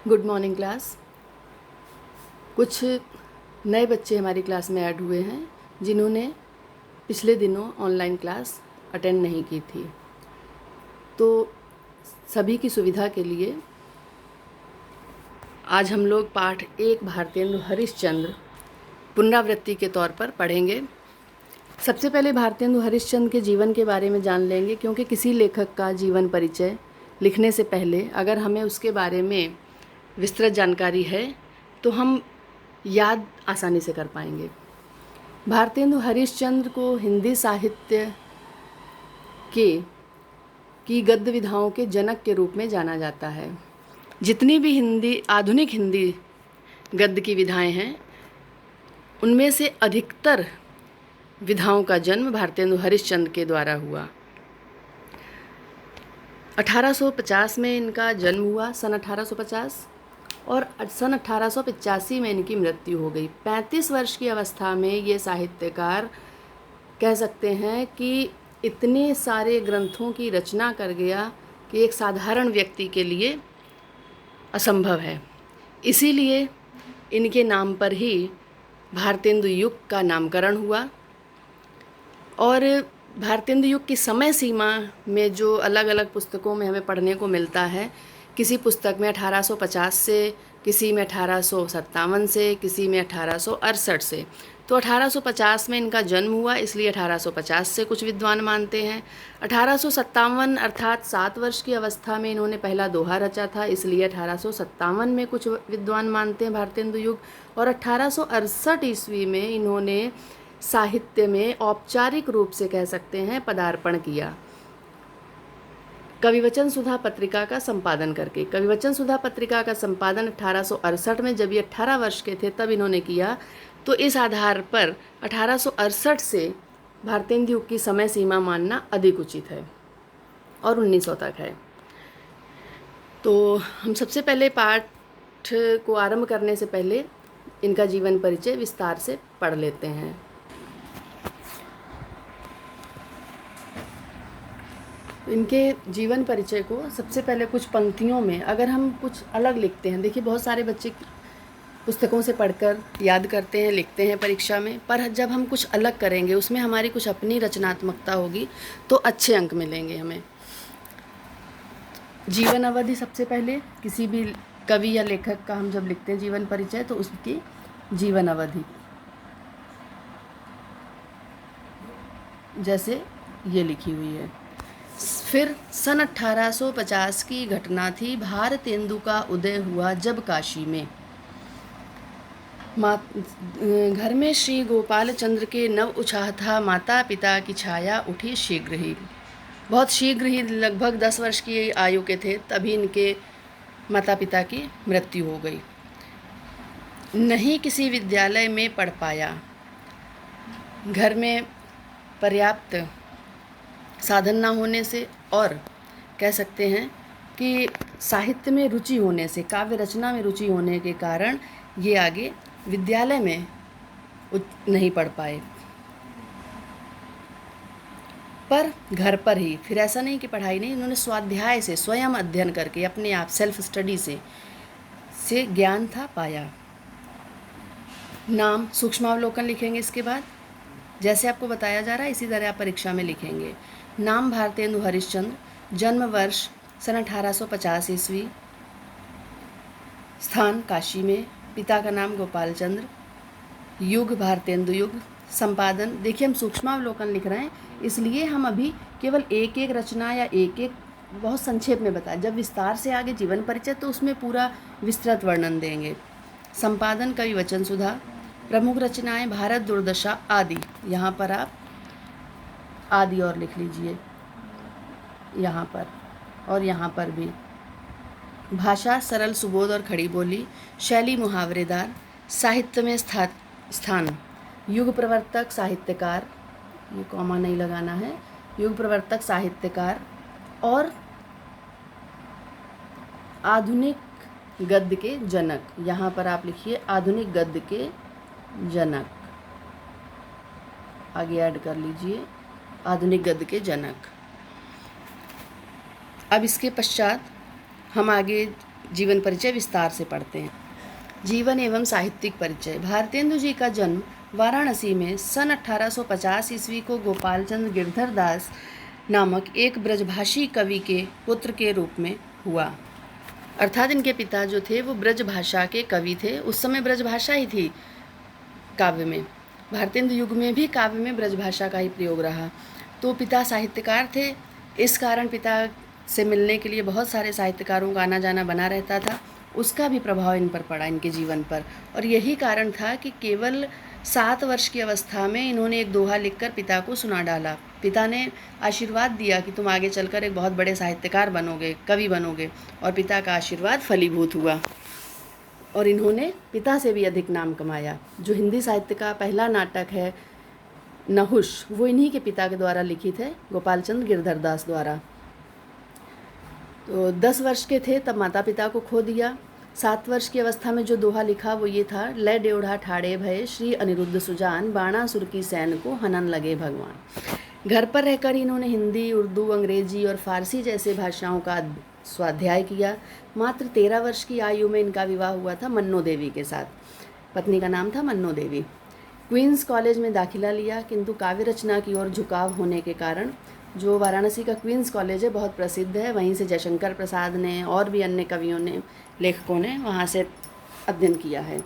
Good morning class. कुछ नए बच्चे हमारी क्लास में ऐड हुए हैं जिन्होंने पिछले दिनों ऑनलाइन क्लास अटेंड नहीं की थी। तो सभी की सुविधा के लिए आज हम लोग पाठ 1 भारतेंदु हरिश्चंद्र पुनरावृत्ति के तौर पर पढ़ेंगे। सबसे पहले भारतेंदु हरिश्चंद्र के जीवन के बारे में जान लेंगे, क्योंकि किसी लेखक का जीवन परिचय लिखने से पहले अगर हमें उसके बारे में विस्तृत जानकारी है तो हम याद आसानी से कर पाएंगे। भारतेंदु हरिश्चंद्र को हिंदी साहित्य की गद्य विधाओं के जनक के रूप में जाना जाता है। जितनी भी आधुनिक हिंदी गद्य की विधाएं हैं, उनमें से अधिकतर विधाओं का जन्म भारतेंदु हरिश्चंद्र के द्वारा हुआ। 1850 में इनका जन्म हुआ, सन 1850, और सन 1885 में इनकी मृत्यु हो गई। 35 वर्ष की अवस्था में ये साहित्यकार कह सकते हैं कि इतने सारे ग्रंथों की रचना कर गया कि एक साधारण व्यक्ति के लिए असंभव है। इसीलिए इनके नाम पर ही भारतेंदु युग का नामकरण हुआ। और भारतेंदु युग की समय सीमा में जो अलग अलग पुस्तकों में हमें पढ़ने को मिलता है, किसी पुस्तक में 1850 से, किसी में 1857 से, किसी में 1868 से। तो 1850 में इनका जन्म हुआ, इसलिए 1850 से कुछ विद्वान मानते हैं। 1857 अर्थात 7 वर्ष की अवस्था में इन्होंने पहला दोहा रचा था, इसलिए 1857 में कुछ विद्वान मानते हैं भारतेंदु युग। और 1868 ईस्वी में इन्होंने साहित्य में औपचारिक रूप से कह सकते हैं पदार्पण किया, कविवचन सुधा पत्रिका का संपादन करके। कविवचन सुधा पत्रिका का संपादन 1868 में, जब ये 18 वर्ष के थे तब इन्होंने किया। तो इस आधार पर 1868 से भारतेंदु युग की समय सीमा मानना अधिक उचित है और 1900 तक है। तो हम सबसे पहले पाठ को आरंभ करने से पहले इनका जीवन परिचय विस्तार से पढ़ लेते हैं। इनके जीवन परिचय को सबसे पहले कुछ पंक्तियों में अगर हम कुछ अलग लिखते हैं, देखिए बहुत सारे बच्चे पुस्तकों से पढ़कर याद करते हैं, लिखते हैं परीक्षा में, पर जब हम कुछ अलग करेंगे, उसमें हमारी कुछ अपनी रचनात्मकता होगी तो अच्छे अंक मिलेंगे हमें। जीवन अवधि सबसे पहले किसी भी कवि या लेखक का हम जब लिखते हैं जीवन परिचय तो उसकी जीवन अवधि जैसे ये लिखी हुई है। फिर सन 1850 की घटना थी, भारतेंदु का उदय हुआ जब काशी में घर में श्री गोपाल चंद्र के नव उछाह था, माता पिता की छाया उठी शीघ्र ही। बहुत शीघ्र ही, लगभग 10 वर्ष की आयु के थे तभी इनके माता पिता की मृत्यु हो गई। नहीं किसी विद्यालय में पढ़ पाया, घर में पर्याप्त साधन ना होने से और कह सकते हैं कि साहित्य में रुचि होने से, काव्य रचना में रुचि होने के कारण ये आगे विद्यालय में नहीं पढ़ पाए, पर घर पर ही। फिर ऐसा नहीं कि पढ़ाई नहीं, इन्होंने स्वाध्याय से, स्वयं अध्ययन करके, अपने आप सेल्फ स्टडी से ज्ञान था पाया। नाम सूक्ष्मावलोकन लिखेंगे इसके बाद, जैसे आपको बताया जा रहा है इसी तरह आप परीक्षा में लिखेंगे। नाम भारतेंदु हरिश्चंद्र, जन्म वर्ष सन 1850 ईस्वी, स्थान काशी में, पिता का नाम गोपाल चंद्र, युग भारतेंदु युग, संपादन, देखिए हम सूक्ष्मावलोकन लिख रहे हैं इसलिए हम अभी केवल एक एक रचना या एक एक बहुत संक्षेप में बताएं। जब विस्तार से आगे जीवन परिचय तो उसमें पूरा विस्तृत वर्णन देंगे। संपादन कविवचन सुधा, प्रमुख रचनाएं भारत दुर्दशा आदि, यहाँ पर आप आदि और लिख लीजिए, यहाँ पर और यहाँ पर भी। भाषा सरल सुबोध और खड़ी बोली, शैली मुहावरेदार, साहित्य में स्थान, युग प्रवर्तक साहित्यकार, ये कॉमा नहीं लगाना है, युग प्रवर्तक साहित्यकार और आधुनिक गद्य के जनक, यहाँ पर आप लिखिए आधुनिक गद्य के जनक, आगे ऐड कर लीजिए आधुनिक गद्य के जनक। अब इसके पश्चात हम आगे जीवन परिचय विस्तार से पढ़ते हैं। जीवन एवं साहित्यिक परिचय। भारतेंदु जी का जन्म वाराणसी में सन 1850 ईस्वी को गोपाल चंद्र गिरधर दास नामक एक ब्रजभाषी कवि के पुत्र के रूप में हुआ। अर्थात इनके पिता जो थे वो ब्रजभाषा के कवि थे। उस समय ब्रजभाषा ही थी काव्य में। भारतेंदु युग में भी काव्य में ब्रजभाषा का ही प्रयोग रहा। तो पिता साहित्यकार थे, इस कारण पिता से मिलने के लिए बहुत सारे साहित्यकारों का आना जाना बना रहता था। उसका भी प्रभाव इन पर पड़ा, इनके जीवन पर। और यही कारण था कि केवल 7 वर्ष की अवस्था में इन्होंने एक दोहा लिखकर पिता को सुना डाला। पिता ने आशीर्वाद दिया कि तुम आगे चलकर एक बहुत बड़े साहित्यकार बनोगे, कवि बनोगे, और पिता का आशीर्वाद फलीभूत हुआ और इन्होंने पिता से भी अधिक नाम कमाया। जो हिंदी साहित्य का पहला नाटक है नहुष, वो इन्हीं के पिता के द्वारा लिखित है, गोपाल चंद्र गिरधर दास द्वारा। तो 10 वर्ष के थे तब माता पिता को खो दिया। 7 वर्ष की अवस्था में जो दोहा लिखा वो ये था, लय डेढ़ा ठाड़े भय श्री अनिरुद्ध सुजान, बाणासुर की सैन को हनन लगे भगवान। घर पर रहकर इन्होंने हिंदी, उर्दू, अंग्रेजी और फारसी जैसे भाषाओं का स्वाध्याय किया। मात्र 13 वर्ष की आयु में इनका विवाह हुआ था मन्नो देवी के साथ। पत्नी का नाम था मन्नो देवी। क्वींस कॉलेज में दाखिला लिया, किंतु काव्य रचना की ओर झुकाव होने के कारण, जो वाराणसी का क्वींस कॉलेज है बहुत प्रसिद्ध है, वहीं से जयशंकर प्रसाद ने और भी अन्य कवियों ने, लेखकों ने वहाँ से अध्ययन किया है।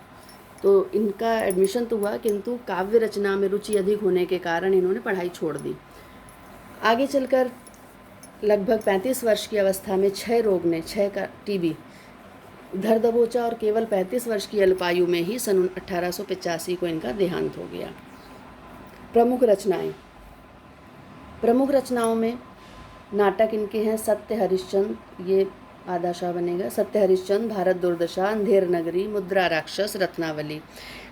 तो इनका एडमिशन तो हुआ, किंतु काव्य रचना में रुचि अधिक होने के कारण इन्होंने पढ़ाई छोड़ दी। आगे चलकर लगभग 35 वर्ष की अवस्था में क्षय का टीबी धर दबोचा और केवल 35 वर्ष की अल्पायु में ही सन 1885 को इनका देहांत हो गया। प्रमुख रचनाओं में नाटक इनके हैं सत्य हरिश्चंद्र, ये आधा शाह बनेगा, सत्य हरिश्चंद्र, भारत दुर्दशा, अंधेर नगरी, मुद्रा राक्षस, रत्नावली।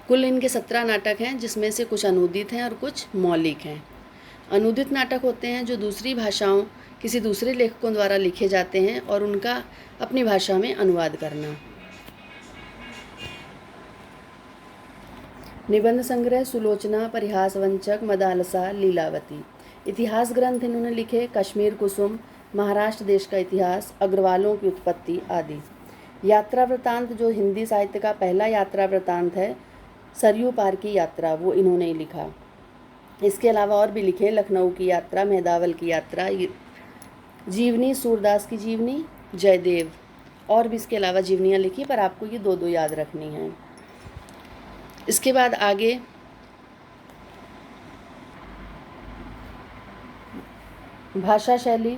कुल इनके 17 नाटक हैं, जिसमें से कुछ अनूदित हैं और कुछ मौलिक हैं। अनूदित नाटक होते हैं जो दूसरी भाषाओं, किसी दूसरे लेखकों द्वारा लिखे जाते हैं और उनका अपनी भाषा में अनुवाद करना। निबंध संग्रह सुलोचना, परिहासवंचक, मदालसा, लीलावती। इतिहास ग्रंथ इन्होंने लिखे कश्मीर कुसुम, महाराष्ट्र देश का इतिहास, अग्रवालों की उत्पत्ति आदि। यात्रा वृतांत, जो हिंदी साहित्य का पहला यात्रा वृतांत है, सरयू पार की यात्रा, वो इन्होंने ही लिखा। इसके अलावा और भी लिखे, लखनऊ की यात्रा, मेहदावल की यात्रा, जीवनी, सूरदास की जीवनी, जयदेव, और भी इसके अलावा जीवनियाँ लिखी, पर आपको ये 2 याद रखनी हैं। इसके बाद आगे भाषा शैली।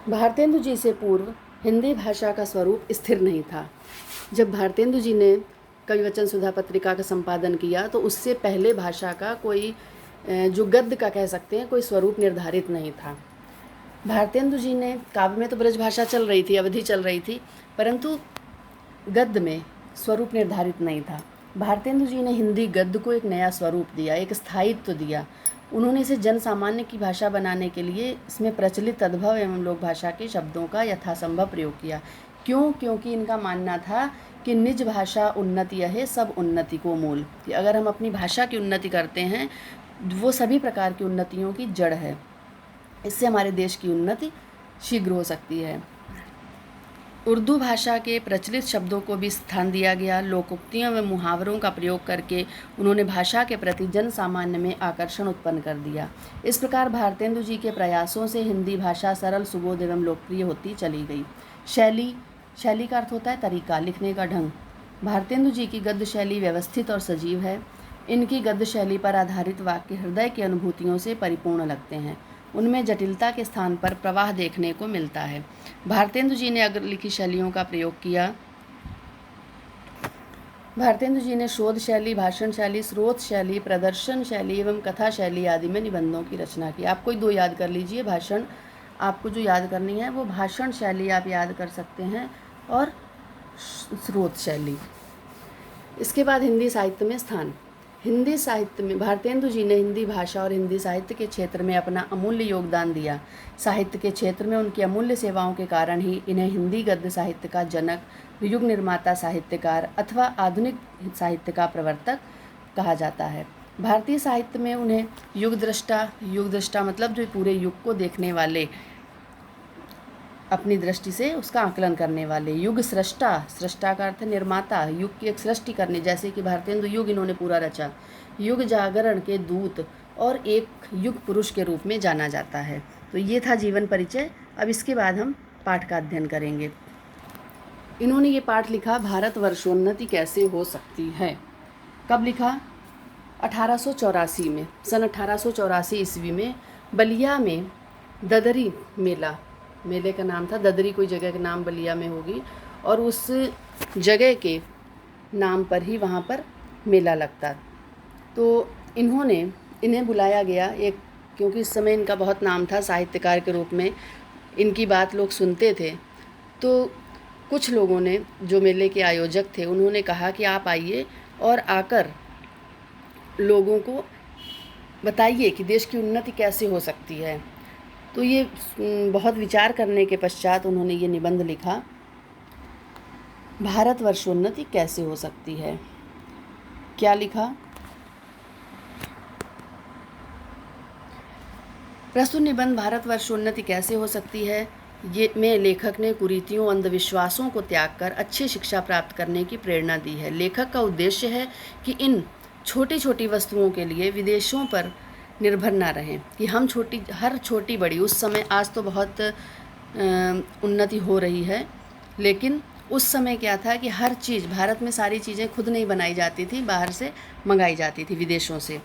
भारतेंदु जी से पूर्व हिंदी भाषा का स्वरूप स्थिर नहीं था। जब भारतेंदु जी ने कविवचन सुधा पत्रिका का संपादन किया तो उससे पहले भाषा का कोई, जो गद्य का कह सकते हैं, कोई स्वरूप निर्धारित नहीं था। भारतेंदु जी ने, काव्य में तो ब्रजभाषा चल रही थी, अवधि चल रही थी, परंतु गद्य में स्वरूप निर्धारित नहीं था। भारतेंदु जी ने हिंदी गद्य को एक नया स्वरूप दिया, एक स्थायित्व दिया। उन्होंने इसे जन सामान्य की भाषा बनाने के लिए इसमें प्रचलित तद्भव एवं लोक भाषा के शब्दों का यथासंभव प्रयोग किया। क्योंकि इनका मानना था कि निज भाषा उन्नति है सब उन्नति को मूल, कि अगर हम अपनी भाषा की उन्नति करते हैं वो सभी प्रकार की उन्नतियों की जड़ है। इससे हमारे देश की उन्नति शीघ्र हो सकती है। उर्दू भाषा के प्रचलित शब्दों को भी स्थान दिया गया। लोकोक्तियों व मुहावरों का प्रयोग करके उन्होंने भाषा के प्रति जन सामान्य में आकर्षण उत्पन्न कर दिया। इस प्रकार भारतेंदु जी के प्रयासों से हिंदी भाषा सरल, सुबोध एवं लोकप्रिय होती चली गई। शैली का अर्थ होता है तरीका, लिखने का ढंग। भारतेंदु जी की गद्य शैली व्यवस्थित और सजीव है। इनकी गद्य शैली पर आधारित वाक्य हृदय की अनुभूतियों से परिपूर्ण लगते हैं। उनमें जटिलता के स्थान पर प्रवाह देखने को मिलता है। भारतेंदु जी ने अग्र लिखी शैलियों का प्रयोग किया। भारतेंदु जी ने शोध शैली, भाषण शैली, स्रोत शैली, प्रदर्शन शैली एवं कथा शैली आदि में निबंधों की रचना की। आप कोई 2 याद कर लीजिए। भाषण, आपको जो याद करनी है वो भाषण शैली आप याद कर सकते हैं, और स्रोत शैली। इसके बाद हिंदी साहित्य में स्थान। हिंदी साहित्य में भारतेंदु जी ने हिंदी भाषा और हिंदी साहित्य के क्षेत्र में अपना अमूल्य योगदान दिया। साहित्य के क्षेत्र में उनकी अमूल्य सेवाओं के कारण ही इन्हें हिंदी गद्य साहित्य का जनक, युग निर्माता साहित्यकार अथवा आधुनिक साहित्य का प्रवर्तक कहा जाता है। भारतीय साहित्य में उन्हें युग दृष्टा मतलब जो पूरे युग को देखने वाले, अपनी दृष्टि से उसका आकलन करने वाले। युग सृष्टा, सृष्टा का अर्थ है निर्माता, युग की एक सृष्टि करने, जैसे कि भारतेंदु युग इन्होंने पूरा रचा। युग जागरण के दूत और एक युग पुरुष के रूप में जाना जाता है। तो ये था जीवन परिचय। अब इसके बाद हम पाठ का अध्ययन करेंगे। इन्होंने ये पाठ लिखा, भारतवर्षोन्नति कैसे हो सकती है। कब लिखा? 1884 में। सन 1884 ईस्वी में बलिया में ददरी मेला, मेले का नाम था ददरी, कोई जगह का नाम बलिया में होगी, और उस जगह के नाम पर ही वहाँ पर मेला लगता। तो इन्हें बुलाया गया एक, क्योंकि इस समय इनका बहुत नाम था, साहित्यकार के रूप में इनकी बात लोग सुनते थे। तो कुछ लोगों ने, जो मेले के आयोजक थे, उन्होंने कहा कि आप आइए और आकर लोगों को बताइए कि देश की उन्नति कैसे हो सकती है। तो ये बहुत विचार करने के पश्चात उन्होंने ये निबंध लिखा, भारतवर्षोन्नति कैसे हो सकती है। क्या लिखा? प्रस्तुत निबंध भारतवर्षोन्नति कैसे हो सकती है ये में लेखक ने कुरीतियों, अंधविश्वासों को त्याग कर अच्छी शिक्षा प्राप्त करने की प्रेरणा दी है। लेखक का उद्देश्य है कि इन छोटी छोटी वस्तुओं के लिए विदेशों पर निर्भर ना रहें, कि हम हर छोटी बड़ी, उस समय, आज तो बहुत उन्नति हो रही है, लेकिन उस समय क्या था कि हर चीज़, भारत में सारी चीज़ें खुद नहीं बनाई जाती थी, बाहर से मंगाई जाती थी विदेशों से।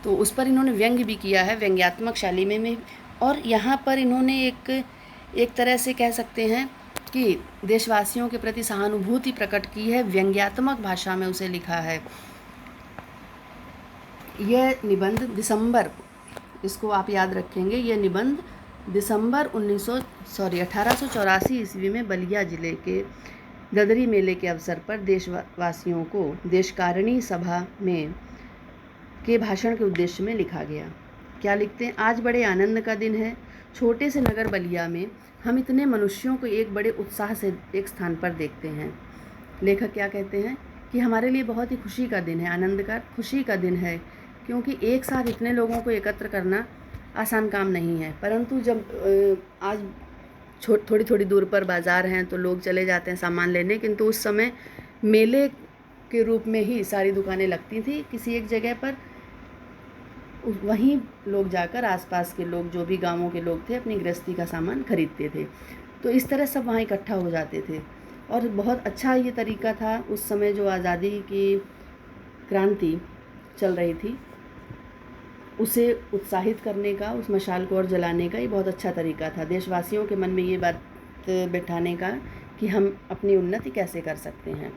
तो उस पर इन्होंने व्यंग्य भी किया है, व्यंग्यात्मक शैली में। और यहाँ पर इन्होंने एक तरह से कह सकते हैं कि देशवासियों के प्रति सहानुभूति प्रकट की है, व्यंग्यात्मक भाषा में उसे लिखा है। यह निबंध दिसंबर, इसको आप याद रखेंगे, यह निबंध दिसंबर 1884 ईस्वी में बलिया जिले के ददरी मेले के अवसर पर देशवासियों को देशकारिणी सभा में के भाषण के उद्देश्य में लिखा गया। क्या लिखते हैं? आज बड़े आनंद का दिन है। छोटे से नगर बलिया में हम इतने मनुष्यों को एक बड़े उत्साह से एक स्थान पर देखते हैं। लेखक क्या कहते हैं कि हमारे लिए बहुत ही खुशी का दिन है, आनंद का, खुशी का दिन है, क्योंकि एक साथ इतने लोगों को एकत्र करना आसान काम नहीं है। परंतु जब आज थोड़ी थोड़ी दूर पर बाज़ार हैं तो लोग चले जाते हैं सामान लेने, किंतु उस समय मेले के रूप में ही सारी दुकानें लगती थी किसी एक जगह पर, वहीं लोग जाकर, आसपास के लोग, जो भी गांवों के लोग थे, अपनी गृहस्थी का सामान खरीदते थे। तो इस तरह सब वहाँ इकट्ठा हो जाते थे, और बहुत अच्छा ये तरीका था उस समय, जो आज़ादी की क्रांति चल रही थी उसे उत्साहित करने का, उस मशाल को और जलाने का ये बहुत अच्छा तरीका था, देशवासियों के मन में ये बात बिठाने का कि हम अपनी उन्नति कैसे कर सकते हैं,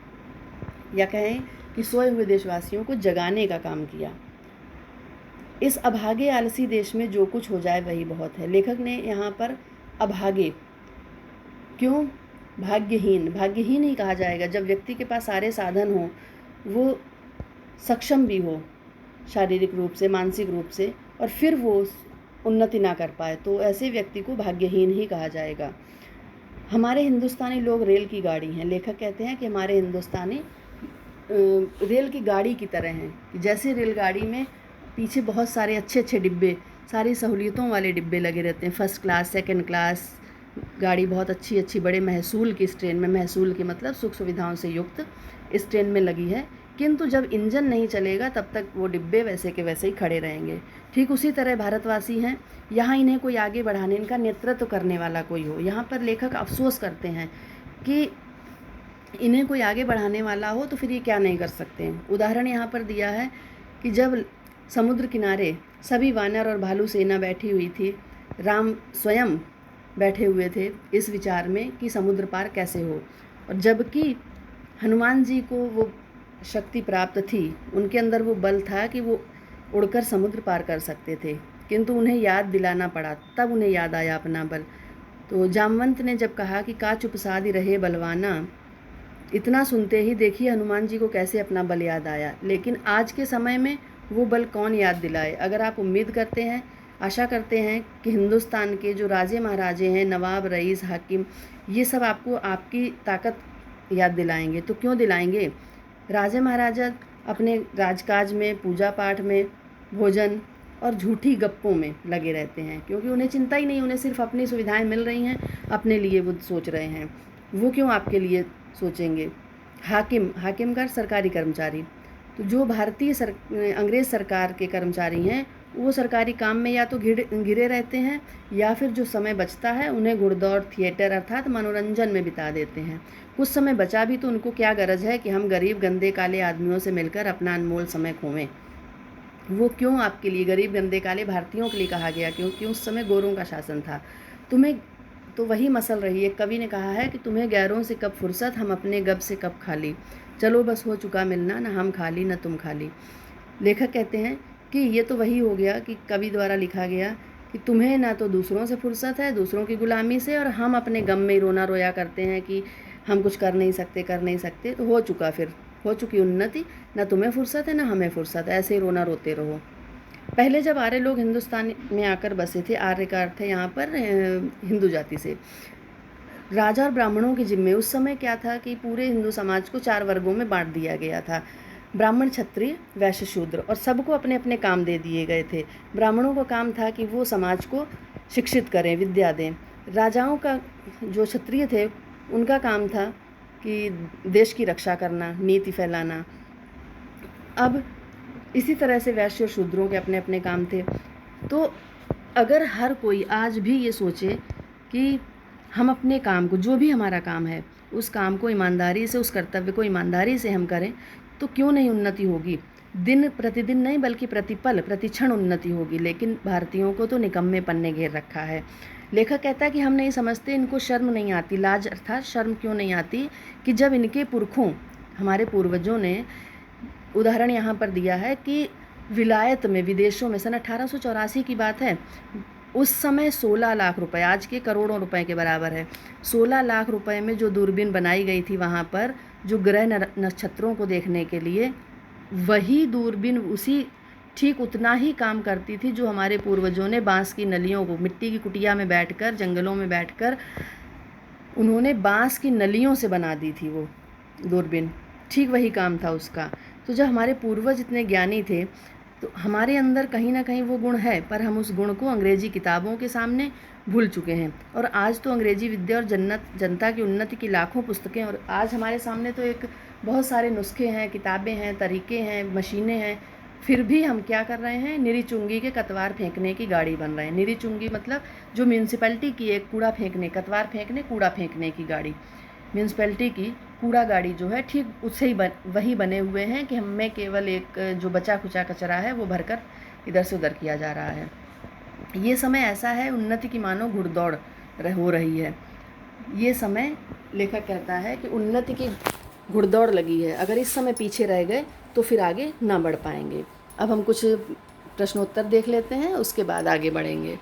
या कहें कि सोए हुए देशवासियों को जगाने का काम किया। इस अभागे आलसी देश में जो कुछ हो जाए वही बहुत है। लेखक ने यहाँ पर अभागे, क्यों? भाग्यहीन, भाग्यहीन ही कहा जाएगा जब व्यक्ति के पास सारे साधन हो, वो सक्षम भी हो शारीरिक रूप से, मानसिक रूप से, और फिर वो उन्नति ना कर पाए, तो ऐसे व्यक्ति को भाग्यहीन ही कहा जाएगा। हमारे हिंदुस्तानी लोग रेल की गाड़ी हैं। लेखक कहते हैं कि हमारे हिंदुस्तानी रेल की गाड़ी की तरह हैं। जैसे रेलगाड़ी में पीछे बहुत सारे अच्छे अच्छे डिब्बे, सारी सहूलियतों वाले डिब्बे लगे रहते हैं, फर्स्ट क्लास, सेकंड क्लास गाड़ी, बहुत अच्छी अच्छी, बड़े महसूल की इस ट्रेन में, महसूल की मतलब सुख सुविधाओं से युक्त इस ट्रेन में लगी है, किंतु जब इंजन नहीं चलेगा तब तक वो डिब्बे वैसे के वैसे ही खड़े रहेंगे। ठीक उसी तरह भारतवासी हैं, यहाँ इन्हें कोई आगे बढ़ाने, इनका नेतृत्व करने वाला कोई हो। यहाँ पर लेखक अफसोस करते हैं कि इन्हें कोई आगे बढ़ाने वाला हो तो फिर ये क्या नहीं कर सकते हैं। उदाहरण यहाँ पर दिया है कि जब समुद्र किनारे सभी वानर और भालू सेना बैठी हुई थी, राम स्वयं बैठे हुए थे इस विचार में कि समुद्र पार कैसे हो, और जबकि हनुमान जी को वो शक्ति प्राप्त थी, उनके अंदर वो बल था कि वो उड़कर समुद्र पार कर सकते थे, किंतु उन्हें याद दिलाना पड़ा, तब उन्हें याद आया अपना बल। तो जामवंत ने जब कहा कि का चुप साध रहे बलवाना, इतना सुनते ही देखिए हनुमान जी को कैसे अपना बल याद आया। लेकिन आज के समय में वो बल कौन याद दिलाए। अगर आप उम्मीद करते हैं, आशा करते हैं कि हिंदुस्तान के जो राजे महाराजे हैं, नवाब, रईस, हाकिम, ये सब आपको आपकी ताकत याद दिलाएंगे, तो क्यों दिलाएंगे। राजे महाराजा अपने राजकाज में, पूजा पाठ में, भोजन और झूठी गप्पों में लगे रहते हैं, क्योंकि उन्हें चिंता ही नहीं, उन्हें सिर्फ अपनी सुविधाएं मिल रही हैं, अपने लिए वो सोच रहे हैं। वो क्यों आपके लिए सोचेंगे। हाकिम का सरकारी कर्मचारी, तो जो भारतीय अंग्रेज़ सरकार के कर्मचारी हैं वो सरकारी काम में या तो घिरे रहते हैं या फिर जो समय बचता है उन्हें घुड़दौड़, थिएटर अर्थात मनोरंजन में बिता देते हैं। कुछ समय बचा भी तो उनको क्या गरज है कि हम गरीब गंदे काले आदमियों से मिलकर अपना अनमोल समय खोवें। वो क्यों आपके लिए, गरीब गंदे काले भारतीयों के लिए कहा गया क्योंकि उस समय गोरों का शासन था। तुम्हें तो वही मसल रही है। कवि ने कहा है कि तुम्हें गैरों से कब फुर्सत, हम अपने गब से कब खाली, चलो बस हो चुका मिलना, न हम खाली न तुम खाली। लेखक कहते हैं कि ये तो वही हो गया कि कवि द्वारा लिखा गया कि तुम्हें ना तो दूसरों से फुर्सत है, दूसरों की गुलामी से, और हम अपने गम में रोना रोया करते हैं कि हम कुछ कर नहीं सकते। तो हो चुकी उन्नति, ना तुम्हें फुर्सत है ना हमें फुर्सत है, ऐसे ही रोना रोते रहो। पहले जब आर्य लोग हिंदुस्तान में आकर बसे थे, आर्य का अर्थ है यहाँ पर हिंदू जाति से, राजा और ब्राह्मणों के जिम्मे उस समय क्या था कि पूरे हिंदू समाज को 4 वर्गों में बांट दिया गया था। ब्राह्मण, क्षत्रिय, वैश्य, शूद्र, और सबको अपने अपने काम दे दिए गए थे। ब्राह्मणों का काम था कि वो समाज को शिक्षित करें, विद्या दें। राजाओं का, जो क्षत्रिय थे, उनका काम था कि देश की रक्षा करना, नीति फैलाना। अब इसी तरह से वैश्य और शूद्रों के अपने अपने काम थे। तो अगर हर कोई आज भी ये सोचे कि हम अपने काम को, जो भी हमारा काम है, उस काम को ईमानदारी से, उस कर्तव्य को ईमानदारी से हम करें, तो क्यों नहीं उन्नति होगी। दिन प्रतिदिन नहीं बल्कि प्रतिपल प्रतिक्षण उन्नति होगी। लेकिन भारतीयों को तो निकम्मेपन ने घेर रखा है। लेखक कहता है कि हम नहीं समझते, इनको शर्म नहीं आती, लाज अर्थात शर्म क्यों नहीं आती कि जब इनके पुरखों, हमारे पूर्वजों ने, उदाहरण यहाँ पर दिया है कि विलायत में, विदेशों में, सन 1884 की बात है, उस समय 16 लाख रुपए, आज के करोड़ों रुपए के बराबर है, 16 लाख रुपए में जो दूरबीन बनाई गई थी वहाँ पर, जो ग्रह नक्षत्रों को देखने के लिए, वही दूरबीन उसी ठीक उतना ही काम करती थी जो हमारे पूर्वजों ने बांस की नलियों को, मिट्टी की कुटिया में बैठकर, जंगलों में बैठकर उन्होंने बांस की नलियों से बना दी थी वो दूरबीन। ठीक वही काम था उसका। तो जब हमारे पूर्वज इतने ज्ञानी थे तो हमारे अंदर कहीं ना कहीं वो गुण है, पर हम उस गुण को अंग्रेजी किताबों के सामने भूल चुके हैं। और आज तो अंग्रेजी विद्या और जनता की उन्नति की लाखों पुस्तकें, और आज हमारे सामने तो एक बहुत सारे नुस्खे हैं, किताबें हैं, तरीके हैं, मशीनें हैं, फिर भी हम क्या कर रहे हैं, निरी चुंगी के कतवार फेंकने की गाड़ी बन रहे हैं। निरी चुंगी मतलब जो म्यूनसिपैलिटी की एक कूड़ा फेंकने, कतवार फेंकने, कूड़ा फेंकने की गाड़ी, म्यूनसिपैलिटी की कूड़ा गाड़ी जो है, ठीक उससे ही वही बने हुए हैं कि हमें केवल एक जो बचा खुचा कचरा है वो भरकर इधर से उधर किया जा रहा है। ये समय ऐसा है, उन्नति की मानो घुड़दौड़ हो रही है। ये समय, लेखक कहता है कि उन्नति की घुड़दौड़ लगी है, अगर इस समय पीछे रह गए तो फिर आगे ना बढ़ पाएंगे। अब हम कुछ प्रश्नोत्तर देख लेते हैं, उसके बाद आगे बढ़ेंगे।